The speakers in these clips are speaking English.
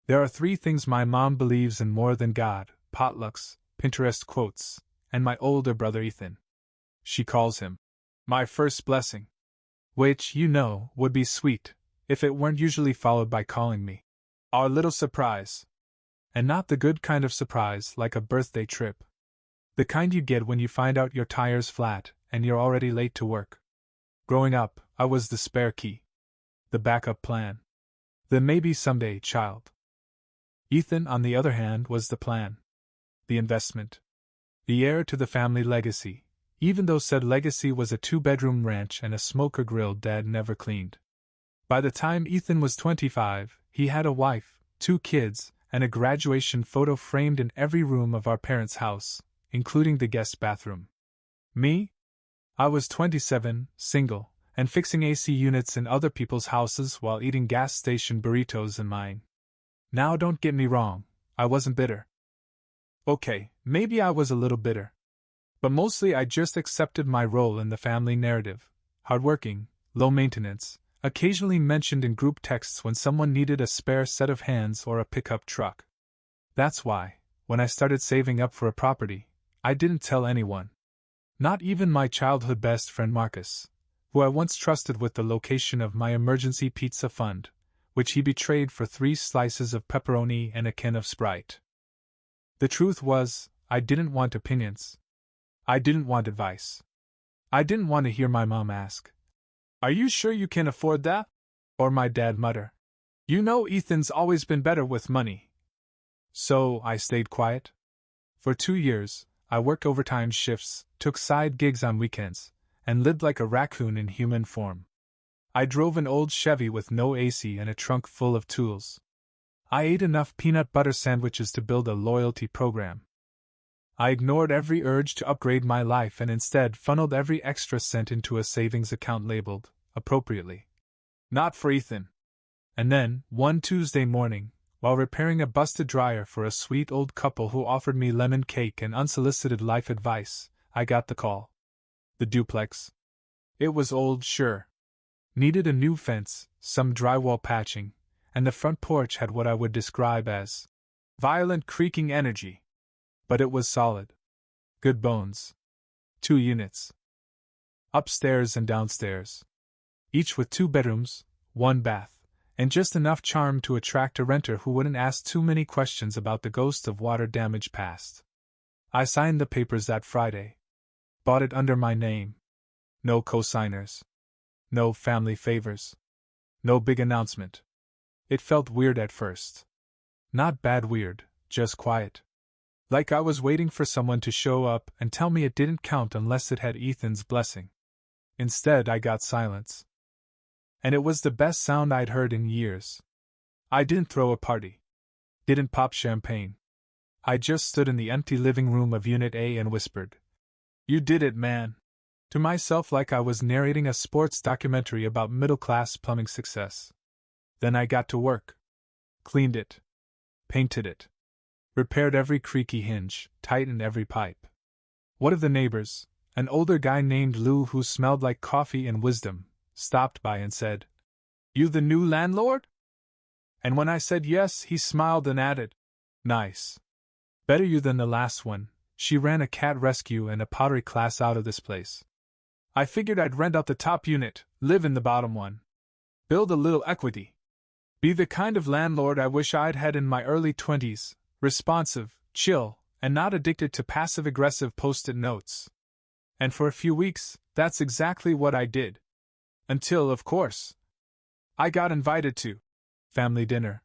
There are 3 things my mom believes in more than God: potlucks, Pinterest quotes, and my older brother Ethan. She calls him my first blessing. Which, would be sweet, if it weren't usually followed by calling me our little surprise. And not the good kind of surprise like a birthday trip. The kind you get when you find out your tire's flat and you're already late to work. Growing up, I was the spare key. The backup plan. The maybe someday child. Ethan, on the other hand, was the plan. The investment. The heir to the family legacy, even though said legacy was a 2-bedroom ranch and a smoker grill Dad never cleaned. By the time Ethan was 25, he had a wife, 2 kids, and a graduation photo framed in every room of our parents' house, including the guest bathroom. Me? I was 27, single, and fixing AC units in other people's houses while eating gas station burritos in mine. Now don't get me wrong, I wasn't bitter. Okay, maybe I was a little bitter. But mostly I just accepted my role in the family narrative: hardworking, low maintenance, occasionally mentioned in group texts when someone needed a spare set of hands or a pickup truck. That's why, when I started saving up for a property, I didn't tell anyone. Not even my childhood best friend Marcus, who I once trusted with the location of my emergency pizza fund, which he betrayed for 3 slices of pepperoni and a can of Sprite. The truth was, I didn't want opinions. I didn't want advice. I didn't want to hear my mom ask, "Are you sure you can afford that?" Or my dad mutter, "Ethan's always been better with money." So I stayed quiet. For 2 years, I worked overtime shifts, took side gigs on weekends, and lived like a raccoon in human form. I drove an old Chevy with no AC and a trunk full of tools. I ate enough peanut butter sandwiches to build a loyalty program. I ignored every urge to upgrade my life and instead funneled every extra cent into a savings account labeled, appropriately, "Not for Ethan." And then, one Tuesday morning, while repairing a busted dryer for a sweet old couple who offered me lemon cake and unsolicited life advice, I got the call. The duplex. It was old, sure. Needed a new fence, some drywall patching, and the front porch had what I would describe as violent creaking energy. But it was solid. Good bones. 2 units. Upstairs and downstairs. Each with 2 bedrooms, 1 bath, and just enough charm to attract a renter who wouldn't ask too many questions about the ghost of water damage past. I signed the papers that Friday. Bought it under my name. No co-signers. No family favors. No big announcement. It felt weird at first. Not bad weird, just quiet. Like I was waiting for someone to show up and tell me it didn't count unless it had Ethan's blessing. Instead, I got silence. And it was the best sound I'd heard in years. I didn't throw a party. Didn't pop champagne. I just stood in the empty living room of Unit A and whispered, "You did it, man," to myself like I was narrating a sports documentary about middle-class plumbing success. Then I got to work. Cleaned it. Painted it. Repaired every creaky hinge, tightened every pipe. One of the neighbors, an older guy named Lou who smelled like coffee and wisdom, stopped by and said, "You the new landlord?" And when I said yes, he smiled and added, "Nice. Better you than the last one. She ran a cat rescue and a pottery class out of this place. I figured I'd rent out the top unit, live in the bottom one. Build a little equity. Be the kind of landlord I wish I'd had in my early 20s, responsive, chill, and not addicted to passive-aggressive post-it notes." And for a few weeks, that's exactly what I did. Until, of course, I got invited to family dinner.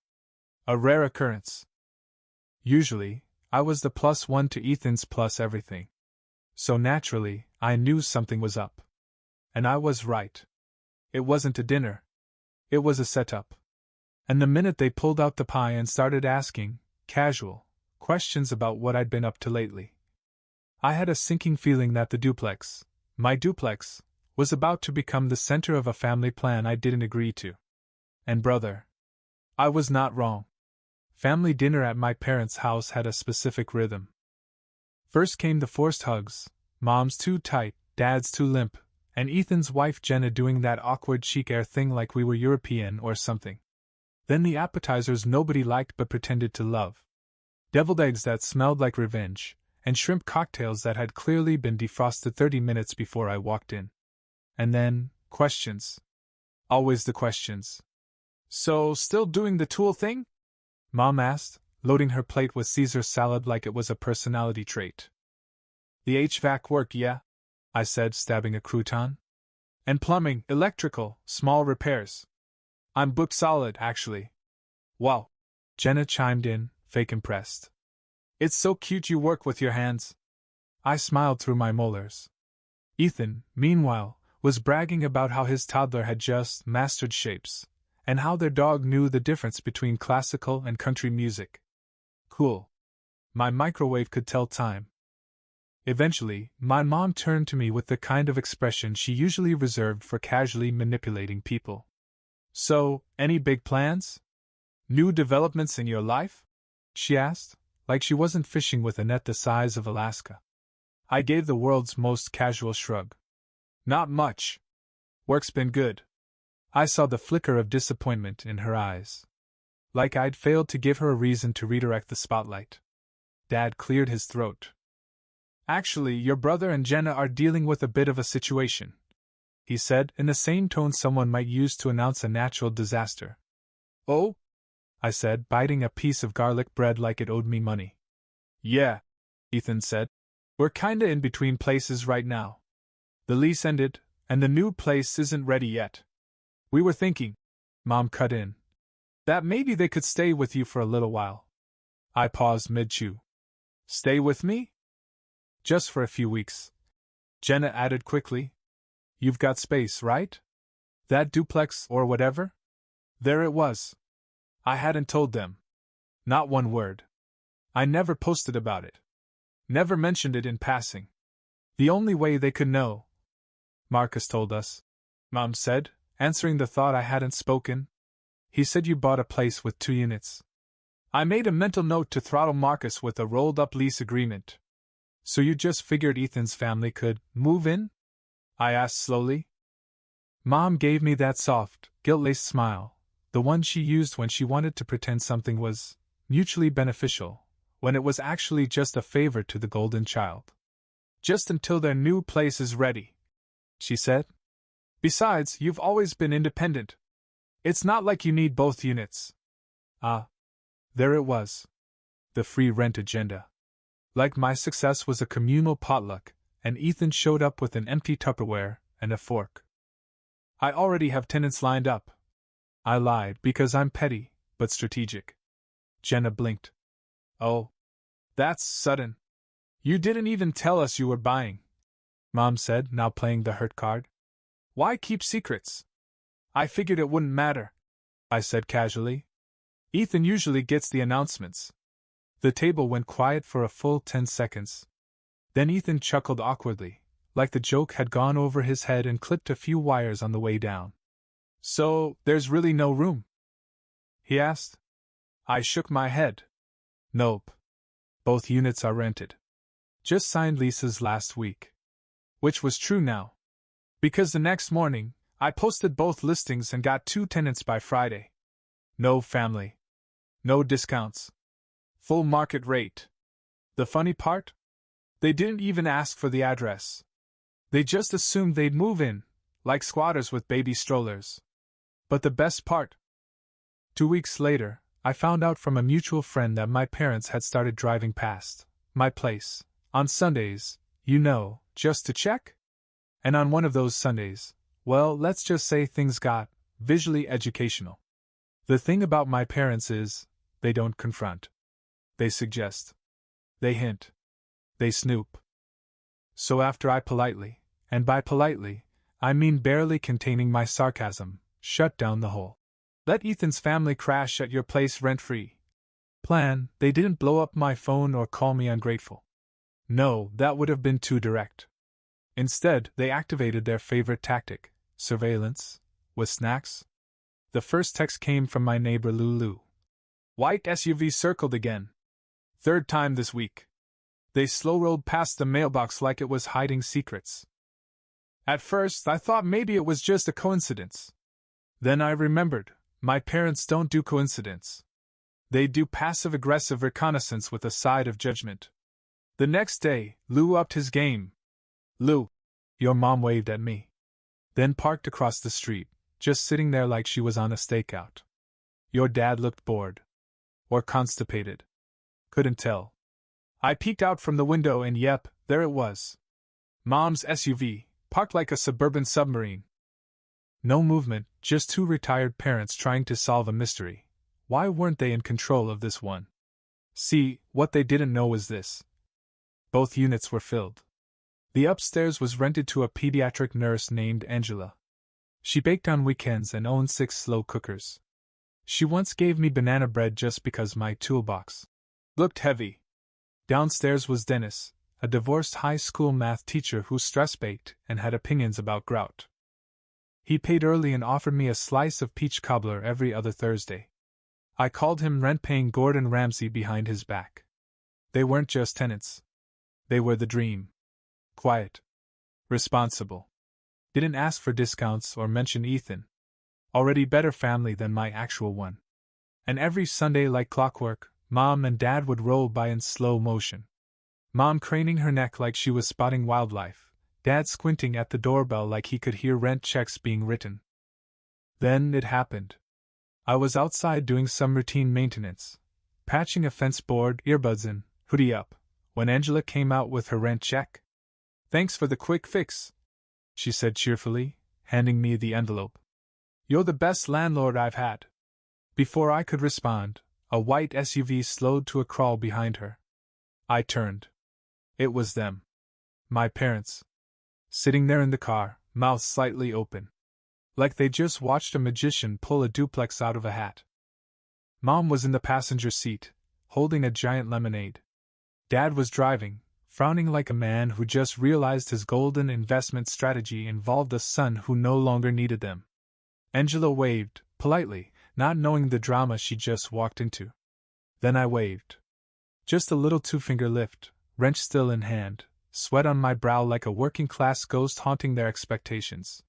A rare occurrence. Usually, I was the +1 to Ethan's plus everything. So naturally, I knew something was up. And I was right. It wasn't a dinner. It was a setup. And the minute they pulled out the pie and started asking, casual, questions about what I'd been up to lately, I had a sinking feeling that the duplex, my duplex, was about to become the center of a family plan I didn't agree to. And brother, I was not wrong. Family dinner at my parents' house had a specific rhythm. First came the forced hugs, Mom's too tight, Dad's too limp, and Ethan's wife Jenna doing that awkward cheek air thing like we were European or something. Then the appetizers nobody liked but pretended to love. Deviled eggs that smelled like revenge, and shrimp cocktails that had clearly been defrosted 30 minutes before I walked in. And then, questions. Always the questions. "So, still doing the tool thing?" Mom asked, loading her plate with Caesar salad like it was a personality trait. "The HVAC work, yeah," I said, stabbing a crouton. "And plumbing, electrical, small repairs. I'm booked solid, actually." "Wow," Jenna chimed in, fake impressed. "It's so cute you work with your hands." I smiled through my molars. Ethan, meanwhile, was bragging about how his toddler had just mastered shapes, and how their dog knew the difference between classical and country music. Cool. My microwave could tell time. Eventually, my mom turned to me with the kind of expression she usually reserved for casually manipulating people. "So, any big plans? New developments in your life?" she asked, like she wasn't fishing with a net the size of Alaska. I gave the world's most casual shrug. "Not much. Work's been good." I saw the flicker of disappointment in her eyes. Like I'd failed to give her a reason to redirect the spotlight. Dad cleared his throat. "Actually, your brother and Jenna are dealing with a bit of a situation," he said in the same tone someone might use to announce a natural disaster. "Oh?" I said, biting a piece of garlic bread like it owed me money. "Yeah," Ethan said. "We're kinda in between places right now. The lease ended, and the new place isn't ready yet. We were thinking," Mom cut in, "that maybe they could stay with you for a little while." I paused mid-chew. "Stay with me?" "Just for a few weeks," Jenna added quickly. "You've got space, right? That duplex or whatever?" There it was. I hadn't told them. Not one word. I never posted about it. Never mentioned it in passing. The only way they could know. "Marcus told us," Mom said, answering the thought I hadn't spoken. "He said you bought a place with 2 units. I made a mental note to throttle Marcus with a rolled-up lease agreement. "So you just figured Ethan's family could move in?" I asked slowly. Mom gave me that soft, guilt-laced smile, the one she used when she wanted to pretend something was mutually beneficial, when it was actually just a favor to the golden child. "Just until their new place is ready," she said. "Besides, you've always been independent. It's not like you need both units." Ah. There it was. The free rent agenda. Like my success was a communal potluck, and Ethan showed up with an empty Tupperware and a fork. "I already have tenants lined up." I lied because I'm petty, but strategic. Jenna blinked. "Oh. That's sudden. You didn't even tell us you were buying," Mom said, now playing the hurt card. "Why keep secrets?" "I figured it wouldn't matter," I said casually. "Ethan usually gets the announcements." The table went quiet for a full 10 seconds. Then Ethan chuckled awkwardly, like the joke had gone over his head and clipped a few wires on the way down. "So, there's really no room?" he asked. I shook my head. "Nope. Both units are rented. Just signed leases last week." Which was true now. Because the next morning, I posted both listings and got 2 tenants by Friday. No family. No discounts. Full market rate. The funny part? They didn't even ask for the address. They just assumed they'd move in, like squatters with baby strollers. But the best part? 2 weeks later, I found out from a mutual friend that my parents had started driving past my place on Sundays, just to check. And on one of those Sundays, well, let's just say things got visually educational. The thing about my parents is, they don't confront. They suggest. They hint. They snoop. So after I politely, and by politely, I mean barely containing my sarcasm, shut down the whole "let Ethan's family crash at your place rent-free" plan, they didn't blow up my phone or call me ungrateful. No, that would have been too direct. Instead, they activated their favorite tactic, surveillance, with snacks. The first text came from my neighbor Lulu. "White SUV circled again. 3rd time this week." They slow-rolled past the mailbox like it was hiding secrets. At first, I thought maybe it was just a coincidence. Then I remembered, My parents don't do coincidence. They do passive-aggressive reconnaissance with a side of judgment. The next day, Lou upped his game. Lou, your mom waved at me. Then parked across the street, just sitting there like she was on a stakeout. Your dad looked bored. Or constipated. Couldn't tell. I peeked out from the window and yep, there it was. Mom's SUV, parked like a suburban submarine. No movement, just two retired parents trying to solve a mystery. Why weren't they in control of this one? See, what they didn't know was this. Both units were filled. The upstairs was rented to a pediatric nurse named Angela. She baked on weekends and owned 6 slow cookers. She once gave me banana bread just because my toolbox looked heavy. Downstairs was Dennis, a divorced high school math teacher who stress-baked and had opinions about grout. He paid early and offered me a slice of peach cobbler every other Thursday. I called him rent-paying Gordon Ramsay behind his back. They weren't just tenants. They were the dream. Quiet. Responsible. Didn't ask for discounts or mention Ethan. Already better family than my actual one. And every Sunday, like clockwork, Mom and Dad would roll by in slow motion. Mom craning her neck like she was spotting wildlife, Dad squinting at the doorbell like he could hear rent checks being written. Then it happened. I was outside doing some routine maintenance, patching a fence board, earbuds in, hoodie up, when Angela came out with her rent check. "Thanks for the quick fix," she said cheerfully, handing me the envelope. "You're the best landlord I've had." Before I could respond, a white SUV slowed to a crawl behind her. I turned. It was them. My parents. Sitting there in the car, mouths slightly open. Like they just watched a magician pull a duplex out of a hat. Mom was in the passenger seat, holding a giant lemonade. Dad was driving, frowning like a man who just realized his golden investment strategy involved a son who no longer needed them. Angela waved, politely, not knowing the drama she just walked into. Then I waved. Just a little two-finger lift, wrench still in hand, sweat on my brow like a working-class ghost haunting their expectations.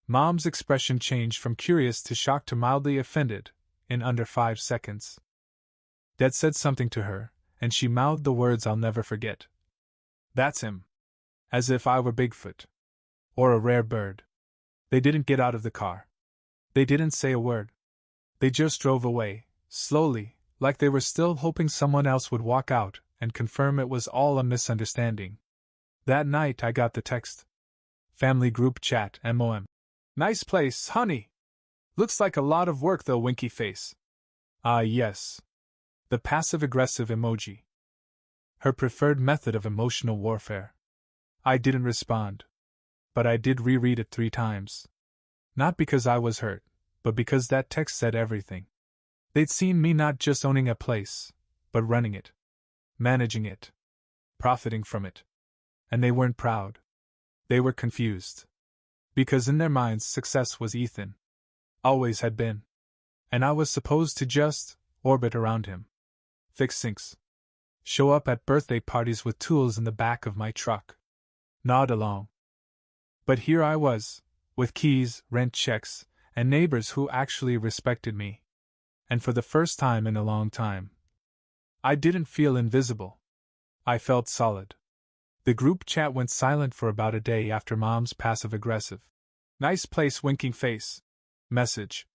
Mom's expression changed from curious to shocked to mildly offended, in under 5 seconds. Dad said something to her, and she mouthed the words I'll never forget. "That's him." As if I were Bigfoot. Or a rare bird. They didn't get out of the car. They didn't say a word. They just drove away, slowly, like they were still hoping someone else would walk out and confirm it was all a misunderstanding. That night I got the text. Family group chat, MOM. "Nice place, honey. Looks like a lot of work though, winky face." Ah, yes. The passive-aggressive emoji. Her preferred method of emotional warfare. I didn't respond. But I did reread it 3 times. Not because I was hurt, but because that text said everything. They'd seen me not just owning a place, but running it. Managing it. Profiting from it. And they weren't proud. They were confused. Because in their minds success was Ethan. Always had been. And I was supposed to just orbit around him. Fix sinks. Show up at birthday parties with tools in the back of my truck. Nod along. But here I was, with keys, rent checks, and neighbors who actually respected me. And for the first time in a long time, I didn't feel invisible. I felt solid. The group chat went silent for about a day after Mom's passive-aggressive, "Nice place, winking face" message.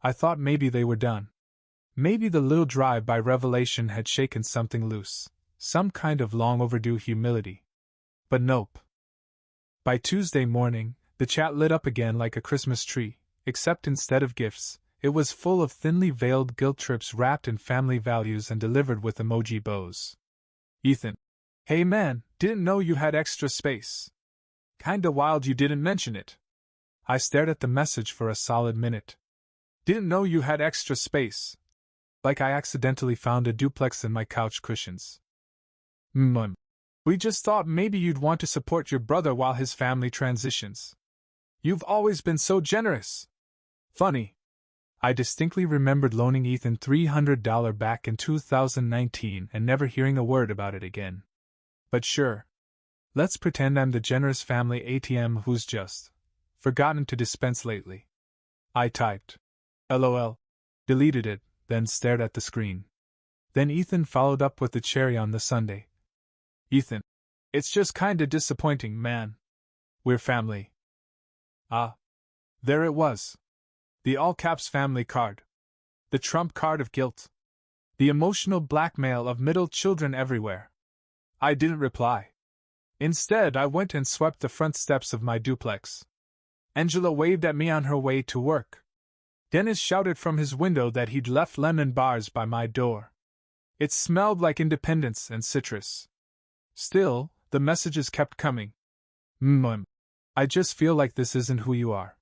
I thought maybe they were done. Maybe the little drive-by revelation had shaken something loose, some kind of long-overdue humility. But nope. By Tuesday morning, the chat lit up again like a Christmas tree, except instead of gifts, it was full of thinly veiled guilt trips wrapped in family values and delivered with emoji bows. Ethan. "Hey man, didn't know you had extra space. Kinda wild you didn't mention it." I stared at the message for a solid minute. "Didn't know you had extra space." Like I accidentally found a duplex in my couch cushions. "We just thought maybe you'd want to support your brother while his family transitions. You've always been so generous." Funny. I distinctly remembered loaning Ethan $300 back in 2019 and never hearing a word about it again. But sure. Let's pretend I'm the generous family ATM who's just forgotten to dispense lately. I typed. LOL. Deleted it, then stared at the screen. Then Ethan followed up with the cherry on the sundae. Ethan. It's just kinda disappointing, man. We're family. Ah. There it was. The all-caps family card. The trump card of guilt. The emotional blackmail of middle children everywhere. I didn't reply. Instead, I went and swept the front steps of my duplex. Angela waved at me on her way to work. Dennis shouted from his window that he'd left lemon bars by my door. It smelled like independence and citrus. Still, the messages kept coming. I just feel like this isn't who you are.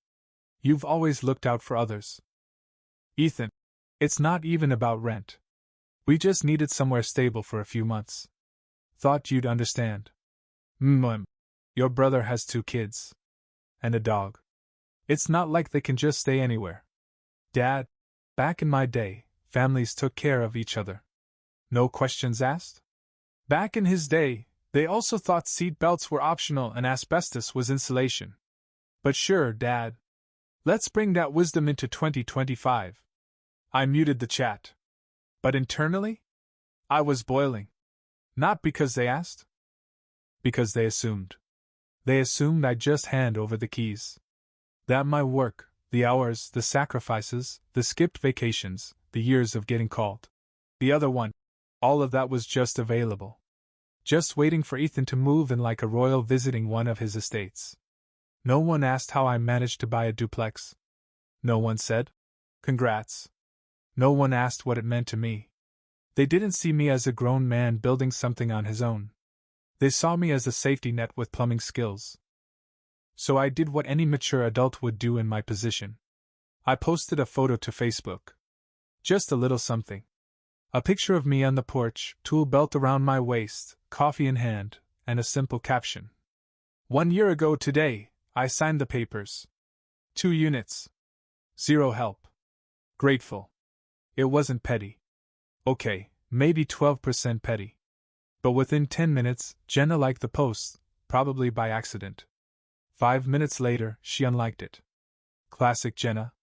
You've always looked out for others. Ethan. It's not even about rent. We just needed somewhere stable for a few months. Thought you'd understand. Your brother has 2 kids. And a dog. It's not like they can just stay anywhere. Dad, back in my day, families took care of each other. No questions asked? Back in his day, they also thought seat belts were optional and asbestos was insulation. But sure, Dad. Let's bring that wisdom into 2025. I muted the chat. But internally? I was boiling. Not because they asked. Because they assumed. They assumed I'd just hand over the keys. That my work, the hours, the sacrifices, the skipped vacations, the years of getting called. The other one. All of that was just available. Just waiting for Ethan to move in like a royal visiting one of his estates. No one asked how I managed to buy a duplex. No one said, "Congrats." No one asked what it meant to me. They didn't see me as a grown man building something on his own. They saw me as a safety net with plumbing skills. So I did what any mature adult would do in my position. I posted a photo to Facebook. Just a little something. A picture of me on the porch, tool belt around my waist, coffee in hand, and a simple caption. 1 year ago today, I signed the papers. 2 units. 0 help. Grateful. It wasn't petty. Okay, maybe 12% petty. But within 10 minutes, Jenna liked the post, probably by accident. 5 minutes later, she unliked it. Classic Jenna.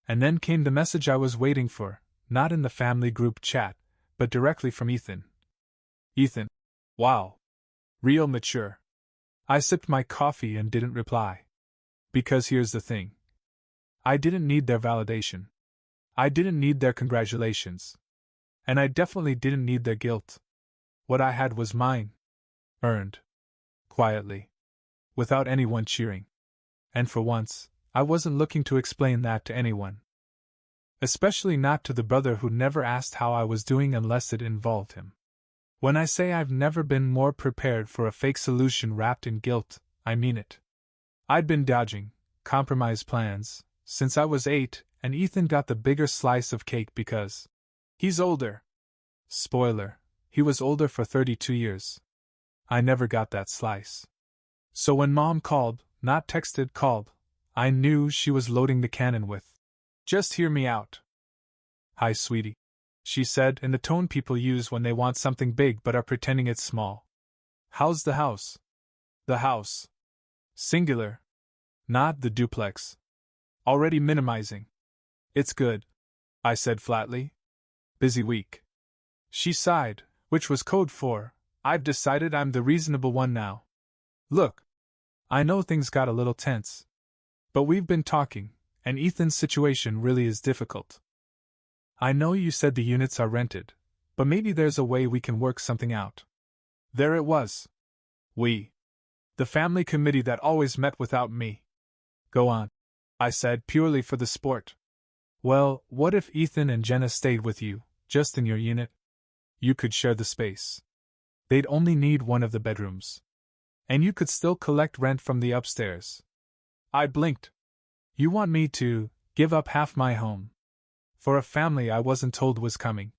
And then came the message I was waiting for, not in the family group chat, but directly from Ethan. Ethan. Wow. Real mature. I sipped my coffee and didn't reply. Because here's the thing. I didn't need their validation. I didn't need their congratulations. And I definitely didn't need their guilt. What I had was mine. Earned. Quietly. Without anyone cheering. And for once, I wasn't looking to explain that to anyone. Especially not to the brother who never asked how I was doing unless it involved him. When I say I've never been more prepared for a fake solution wrapped in guilt, I mean it. I'd been dodging compromise plans since I was 8, and Ethan got the bigger slice of cake because he's older. Spoiler, he was older for 32 years. I never got that slice. So when Mom called, not texted, called, I knew she was loading the cannon with, "Just hear me out." "Hi, sweetie," she said in the tone people use when they want something big but are pretending it's small. "How's the house?" The house. Singular. Not the duplex. Already minimizing. "It's good," I said flatly. "Busy week." She sighed, which was code for, "I've decided I'm the reasonable one now. Look. I know things got a little tense. But we've been talking, and Ethan's situation really is difficult. I know you said the units are rented, but maybe there's a way we can work something out." There it was. We. The family committee that always met without me. "Go on," I said purely for the sport. "Well, what if Ethan and Jenna stayed with you, just in your unit? You could share the space. They'd only need one of the bedrooms. And you could still collect rent from the upstairs." I blinked. "You want me to give up half my home for a family I wasn't told was coming?"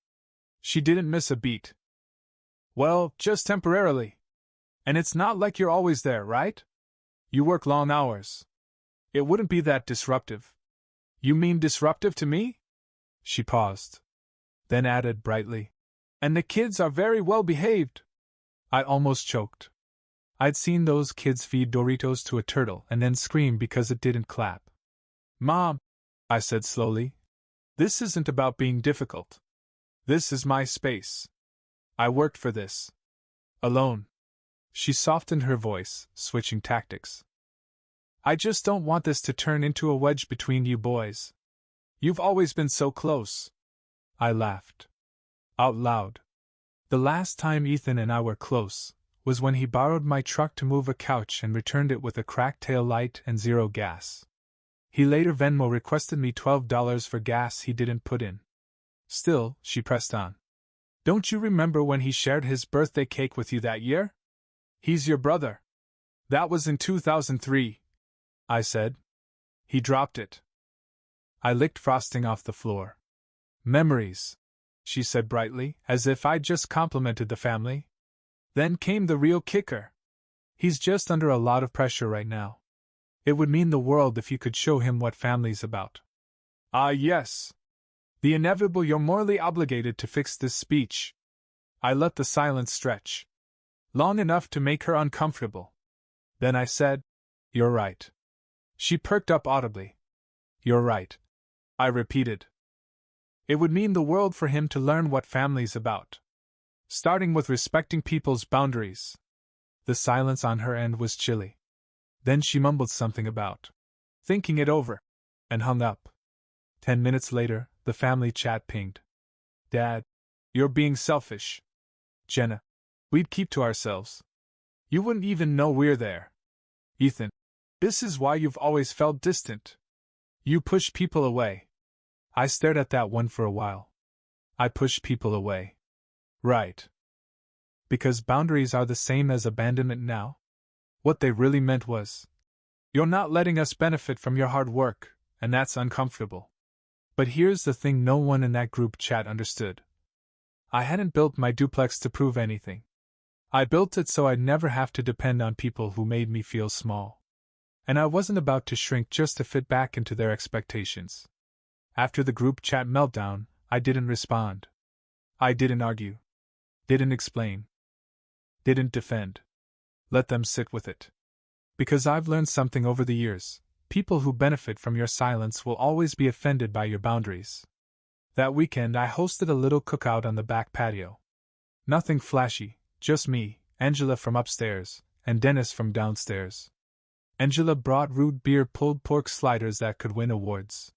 She didn't miss a beat. "Well, just temporarily. And it's not like you're always there, right? You work long hours. It wouldn't be that disruptive." "You mean disruptive to me?" She paused. Then added brightly, "And the kids are very well behaved." I almost choked. I'd seen those kids feed Doritos to a turtle and then scream because it didn't clap. "Mom," I said slowly, This isn't about being difficult. This is my space. I worked for this. Alone. She softened her voice, switching tactics. I just don't want this to turn into a wedge between you boys. You've always been so close. I laughed. Out loud. The last time Ethan and I were close was when he borrowed my truck to move a couch and returned it with a cracked tail light and zero gas. He later Venmo requested me $12 for gas he didn't put in. Still, she pressed on. Don't you remember when he shared his birthday cake with you that year? He's your brother. That was in 2003, I said. He dropped it. I licked frosting off the floor. Memories, she said brightly, as if I'd just complimented the family. Then came the real kicker. He's just under a lot of pressure right now. It would mean the world if you could show him what family's about. Ah, yes. The inevitable you're morally obligated to fix this speech. I let the silence stretch. Long enough to make her uncomfortable. Then I said, You're right. She perked up audibly. You're right. I repeated. It would mean the world for him to learn what family's about. Starting with respecting people's boundaries. The silence on her end was chilly. Then she mumbled something about thinking it over, and hung up. 10 minutes later, the family chat pinged. Dad, you're being selfish. Jenna, we'd keep to ourselves. You wouldn't even know we're there. Ethan, this is why you've always felt distant. You push people away. I stared at that one for a while. I push people away. Right. Because boundaries are the same as abandonment now? What they really meant was, you're not letting us benefit from your hard work, and that's uncomfortable. But here's the thing no one in that group chat understood. I hadn't built my duplex to prove anything. I built it so I'd never have to depend on people who made me feel small. And I wasn't about to shrink just to fit back into their expectations. After the group chat meltdown, I didn't respond. I didn't argue. Didn't explain. Didn't defend. Let them sit with it. Because I've learned something over the years. People who benefit from your silence will always be offended by your boundaries. That weekend I hosted a little cookout on the back patio. Nothing flashy, just me, Angela from upstairs, and Dennis from downstairs. Angela brought root beer pulled pork sliders that could win awards.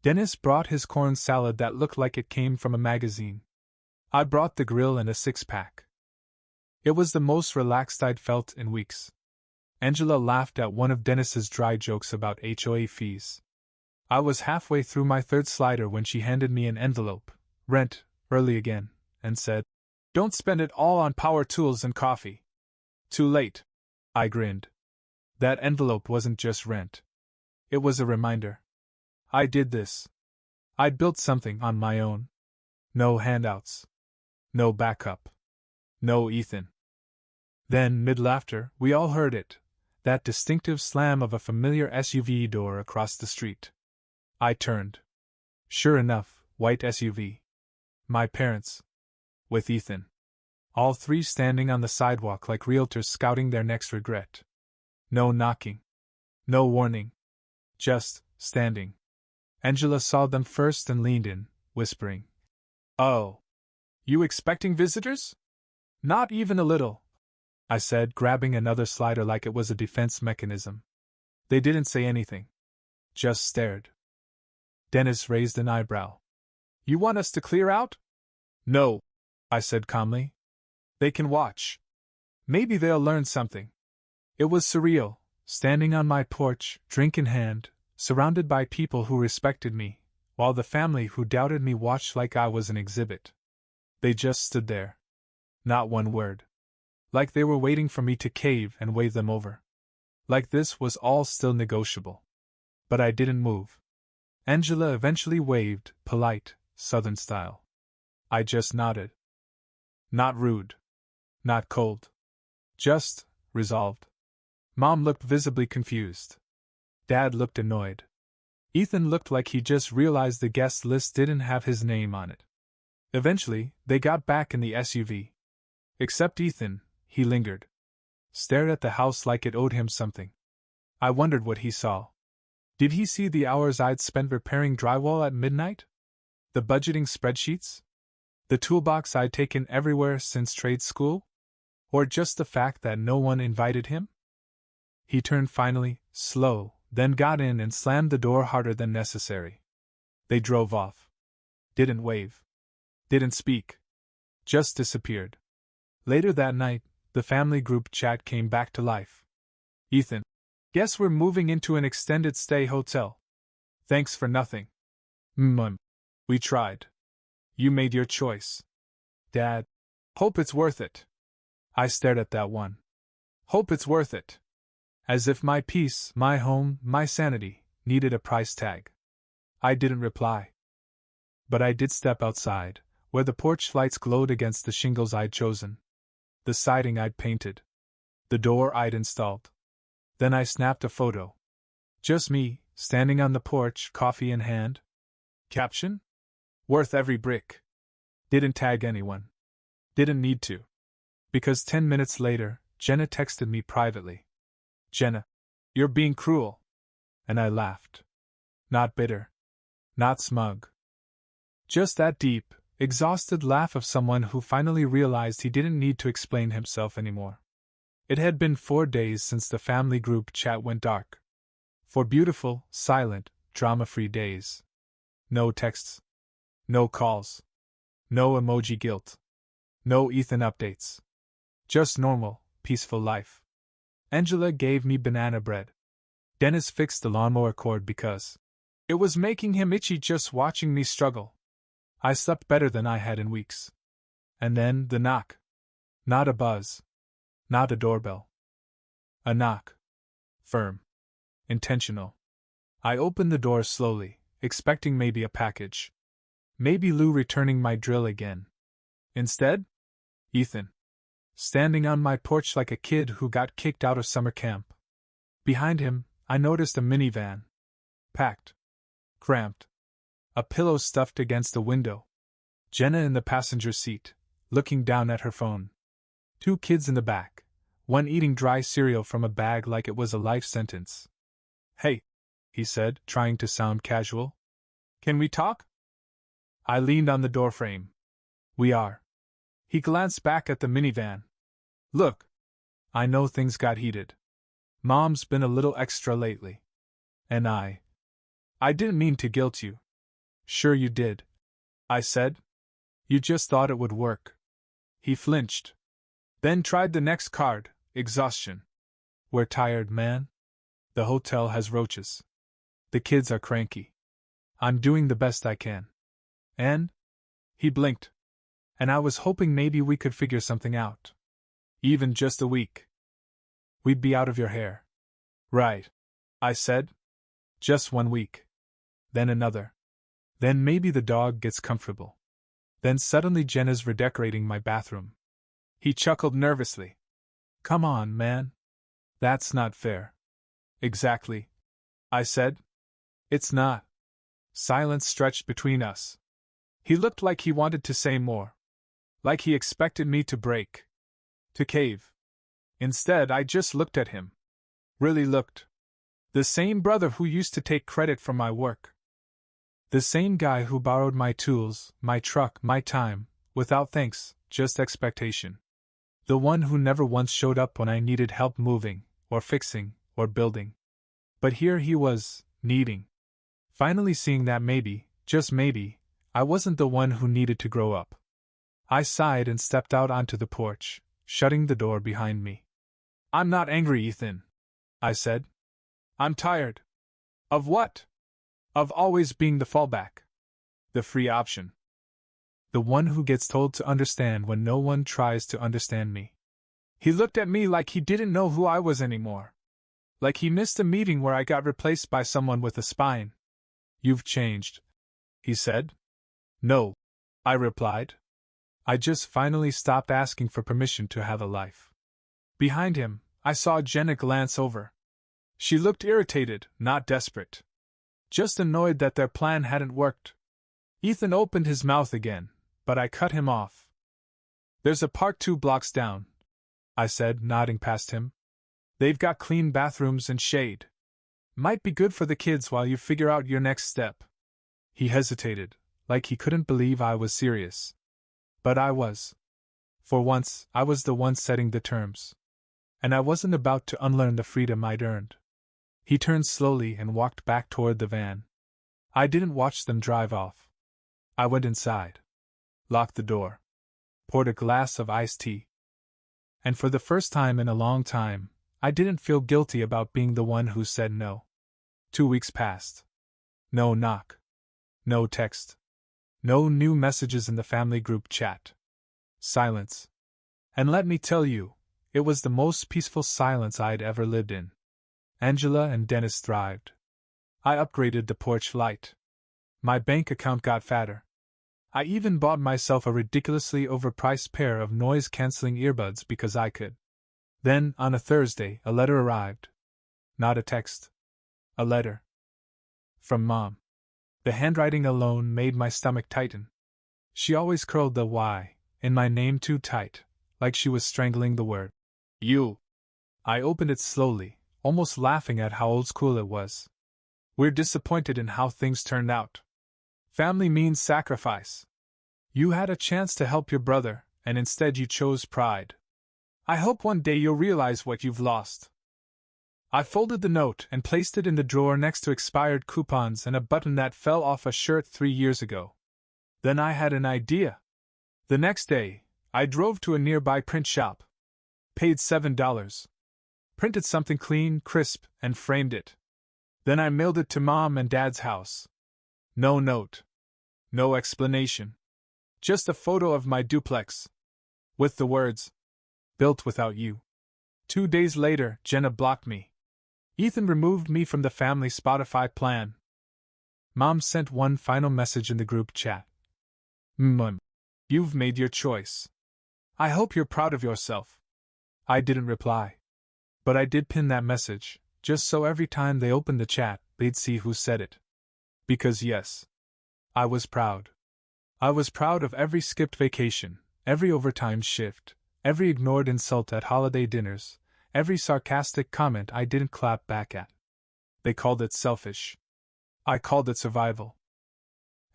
Dennis brought his corn salad that looked like it came from a magazine. I brought the grill and a six-pack. It was the most relaxed I'd felt in weeks. Angela laughed at one of Dennis's dry jokes about HOA fees. I was halfway through my third slider when she handed me an envelope, rent, early again, and said, Don't spend it all on power tools and coffee. Too late. I grinned. That envelope wasn't just rent. It was a reminder. I did this. I'd built something on my own. No handouts. No backup. No Ethan. Then, mid-laughter, we all heard it. That distinctive slam of a familiar SUV door across the street. I turned. Sure enough, white SUV. My parents. With Ethan. All three standing on the sidewalk like realtors scouting their next regret. No knocking. No warning. Just standing. Angela saw them first and leaned in, whispering. Oh. You expecting visitors? Not even a little, I said, grabbing another slider like it was a defense mechanism. They didn't say anything. Just stared. Dennis raised an eyebrow. You want us to clear out? No, I said calmly. They can watch. Maybe they'll learn something. It was surreal, standing on my porch, drink in hand, surrounded by people who respected me, while the family who doubted me watched like I was an exhibit. They just stood there. Not one word. Like they were waiting for me to cave and wave them over. Like this was all still negotiable. But I didn't move. Angela eventually waved, polite, Southern style. I just nodded. Not rude. Not cold. Just resolved. Mom looked visibly confused. Dad looked annoyed. Ethan looked like he just realized the guest list didn't have his name on it. Eventually, they got back in the SUV. Except Ethan, he lingered. Stared at the house like it owed him something. I wondered what he saw. Did he see the hours I'd spent repairing drywall at midnight? The budgeting spreadsheets? The toolbox I'd taken everywhere since trade school? Or just the fact that no one invited him? He turned finally, slow, then got in and slammed the door harder than necessary. They drove off. Didn't wave. Didn't speak. Just disappeared. Later that night, the family group chat came back to life. Ethan, guess we're moving into an extended stay hotel. Thanks for nothing. We tried. You made your choice. Dad, hope it's worth it. I stared at that one. Hope it's worth it. As if my peace, my home, my sanity, needed a price tag. I didn't reply. But I did step outside, where the porch lights glowed against the shingles I'd chosen. The siding I'd painted. The door I'd installed. Then I snapped a photo. Just me, standing on the porch, coffee in hand. Caption? Worth every brick. Didn't tag anyone. Didn't need to. Because 10 minutes later, Jenna texted me privately. Jenna, you're being cruel. And I laughed. Not bitter. Not smug. Just that deep, exhausted laugh of someone who finally realized he didn't need to explain himself anymore. It had been 4 days since the family group chat went dark. 4 beautiful, silent, drama-free days. No texts. No calls. No emoji guilt. No Ethan updates. Just normal, peaceful life. Angela gave me banana bread. Dennis fixed the lawnmower cord because it was making him itchy just watching me struggle. I slept better than I had in weeks. And then the knock. Not a buzz. Not a doorbell. A knock. Firm. Intentional. I opened the door slowly, expecting maybe a package. Maybe Lou returning my drill again. Instead, Ethan. Standing on my porch like a kid who got kicked out of summer camp. Behind him, I noticed a minivan. Packed. Cramped. A pillow stuffed against the window. Jenna in the passenger seat, looking down at her phone. 2 kids in the back, one eating dry cereal from a bag like it was a life sentence. Hey, he said, trying to sound casual. Can we talk? I leaned on the doorframe. We are. He glanced back at the minivan. Look. I know things got heated. Mom's been a little extra lately. And I didn't mean to guilt you. Sure you did. I said. You just thought it would work. He flinched. Then tried the next card, exhaustion. We're tired, man. The hotel has roaches. The kids are cranky. I'm doing the best I can. And? He blinked. And I was hoping maybe we could figure something out. Even just a week. We'd be out of your hair. Right. I said. Just 1 week. Then another. Then maybe the dog gets comfortable. Then suddenly Jenna's redecorating my bathroom. He chuckled nervously. Come on, man. That's not fair. Exactly. I said. It's not. Silence stretched between us. He looked like he wanted to say more. Like he expected me to break. To cave. Instead, I just looked at him. Really looked. The same brother who used to take credit for my work. The same guy who borrowed my tools, my truck, my time, without thanks, just expectation. The one who never once showed up when I needed help moving, or fixing, or building. But here he was, needing. Finally seeing that maybe, just maybe, I wasn't the one who needed to grow up. I sighed and stepped out onto the porch, shutting the door behind me. I'm not angry, Ethan, I said. I'm tired. Of what? Of always being the fallback. The free option. The one who gets told to understand when no one tries to understand me. He looked at me like he didn't know who I was anymore. Like he missed a meeting where I got replaced by someone with a spine. You've changed, he said. No, I replied. I just finally stopped asking for permission to have a life. Behind him, I saw Jenna glance over. She looked irritated, not desperate. Just annoyed that their plan hadn't worked. Ethan opened his mouth again, but I cut him off. There's a park 2 blocks down, I said, nodding past him. They've got clean bathrooms and shade. Might be good for the kids while you figure out your next step. He hesitated, like he couldn't believe I was serious. But I was. For once, I was the one setting the terms. And I wasn't about to unlearn the freedom I'd earned. He turned slowly and walked back toward the van. I didn't watch them drive off. I went inside, locked the door, poured a glass of iced tea. And for the first time in a long time, I didn't feel guilty about being the one who said no. 2 weeks passed. No knock. No text. No new messages in the family group chat. Silence. And let me tell you, it was the most peaceful silence I'd ever lived in. Angela and Dennis thrived. I upgraded the porch light. My bank account got fatter. I even bought myself a ridiculously overpriced pair of noise-canceling earbuds because I could. Then, on a Thursday, a letter arrived. Not a text. A letter. From Mom. The handwriting alone made my stomach tighten. She always curled the Y in my name too tight, like she was strangling the word. You. I opened it slowly, almost laughing at how old school it was. We're disappointed in how things turned out. Family means sacrifice. You had a chance to help your brother, and instead you chose pride. I hope one day you'll realize what you've lost. I folded the note and placed it in the drawer next to expired coupons and a button that fell off a shirt 3 years ago. Then I had an idea. The next day, I drove to a nearby print shop. Paid $7. Printed something clean, crisp, and framed it. Then I mailed it to Mom and Dad's house. No note. No explanation. Just a photo of my duplex. With the words, "Built without you." 2 days later, Jenna blocked me. Ethan removed me from the family Spotify plan. Mom sent one final message in the group chat. You've made your choice. I hope you're proud of yourself. I didn't reply. But I did pin that message, just so every time they opened the chat, they'd see who said it. Because yes, I was proud. I was proud of every skipped vacation, every overtime shift, every ignored insult at holiday dinners, every sarcastic comment I didn't clap back at. They called it selfish. I called it survival.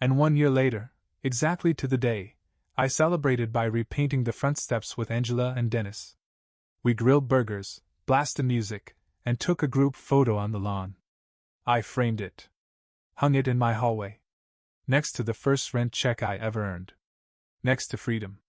And 1 year later, exactly to the day, I celebrated by repainting the front steps with Angela and Dennis. We grilled burgers, blasted music, and took a group photo on the lawn. I framed it. Hung it in my hallway. Next to the first rent check I ever earned. Next to freedom.